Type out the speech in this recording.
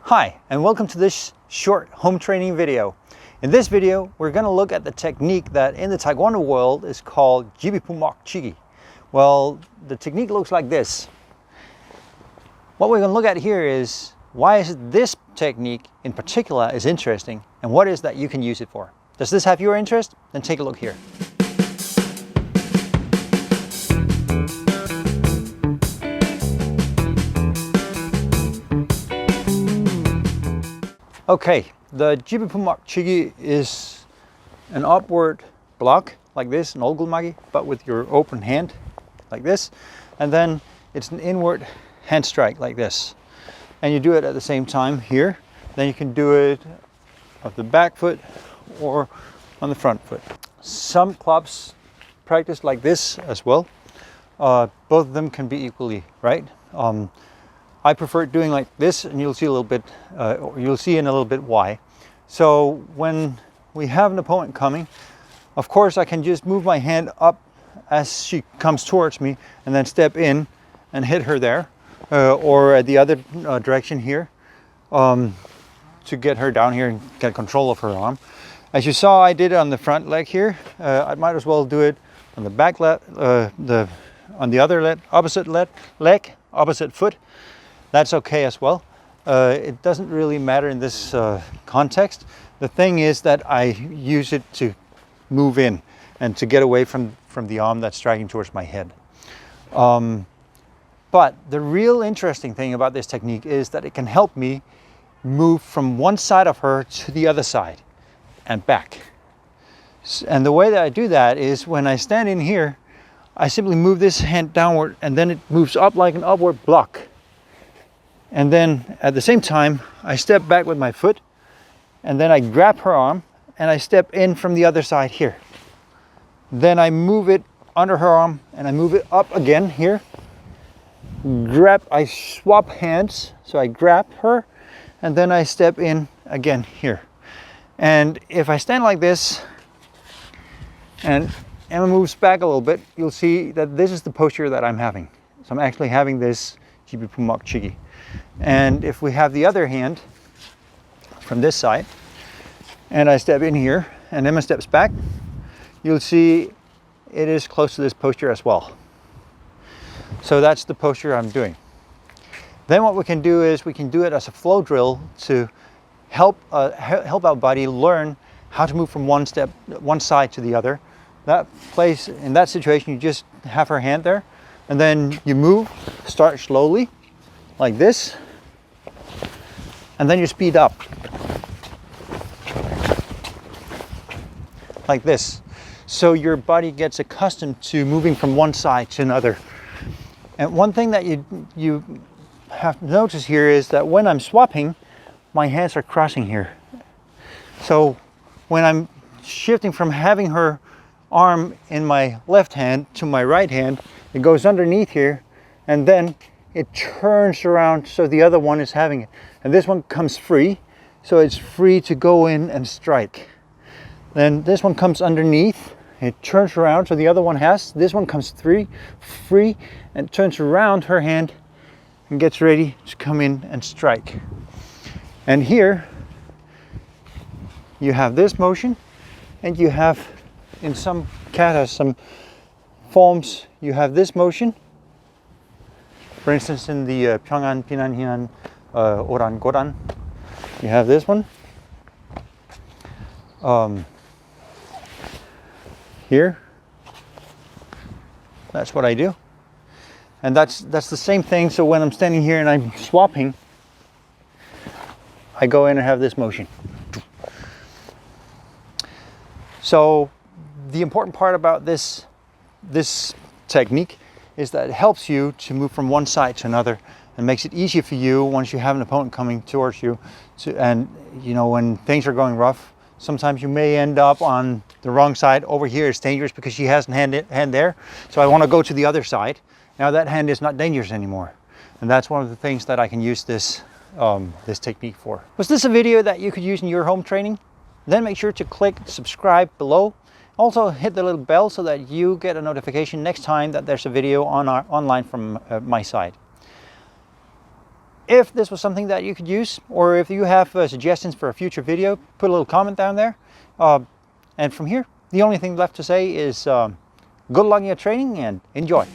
Hi, and welcome to this short home training video. In this video, we're going to look at the technique that in the Taekwondo world is called Jebipoom Mok Chigi. Well, the technique looks like this. What we're going to look at here is why is this technique in particular is interesting and what is that you can use it for. Does this have your interest? Then take a look here. Okay, the Jebipoom Mok Chigi is an upward block like this, an olgulmagi, but with your open hand like this. And then it's an inward hand strike like this. And you do it at the same time here. Then you can do it of the back foot or on the front foot. Some clubs practice like this as well. Both of them can be equally right. I prefer doing like this, and you'll see a little bit, you'll see in a little bit why. So when we have an opponent coming, of course I can just move my hand up as she comes towards me and then step in and hit her there, or at the other direction here, to get her down here and get control of her arm. As you saw, I did it on the front leg here. I might as well do it on the back leg, on the other leg, opposite foot. That's okay as well. It doesn't really matter in this context. The thing is that I use it to move in and to get away from the arm that's striking towards my head. But the real interesting thing about this technique is that it can help me move from one side of her to the other side and back. And the way that I do that is when I stand in here, I simply move this hand downward and then it moves up like an upward block. And then at the same time, I step back with my foot and then I grab her arm and I step in from the other side here. Then I move it under her arm and I move it up again here. I swap hands, so I grab her and then I step in again here. And if I stand like this and Emma moves back a little bit, you'll see that this is the posture that I'm having. So I'm actually having this Jebipoom Mok Chigi. And if we have the other hand from this side and I step in here and Emma steps back, you'll see it is close to this posture as well. So that's the posture I'm doing. Then what we can do is we can do it as a flow drill to help our body learn how to move from one side to the other. In that situation, you just have her hand there and then you move, start slowly like this, and then you speed up like this. So your body gets accustomed to moving from one side to another. And one thing that you have to notice here is that when I'm swapping, my hands are crossing here. So when I'm shifting from having her arm in my left hand to my right hand, it goes underneath here and then it turns around so the other one is having it. And this one comes free, so it's free to go in and strike. Then this one comes underneath, it turns around so the other one has. This one comes free and turns around her hand and gets ready to come in and strike. And here you have this motion, and you have in some katas, some forms, you have this motion. For instance, in the Pyung Ahn, Pinan, Heian, Oran, Goran, you have this one. Here, that's what I do. And that's the same thing. So when I'm standing here and I'm swapping, I go in and have this motion. So the important part about this technique is that it helps you to move from one side to another and makes it easier for you once you have an opponent coming towards you. And you know, when things are going rough, sometimes you may end up on the wrong side. Over here it's dangerous because she has a hand there. So I want to go to the other side. Now that hand is not dangerous anymore. And that's one of the things that I can use this technique for. Was this a video that you could use in your home training? Then make sure to click subscribe below. Also hit the little bell so that you get a notification next time that there's a video online from my side. If this was something that you could use, or if you have suggestions for a future video, put a little comment down there. And from here, the only thing left to say is good luck in your training and enjoy.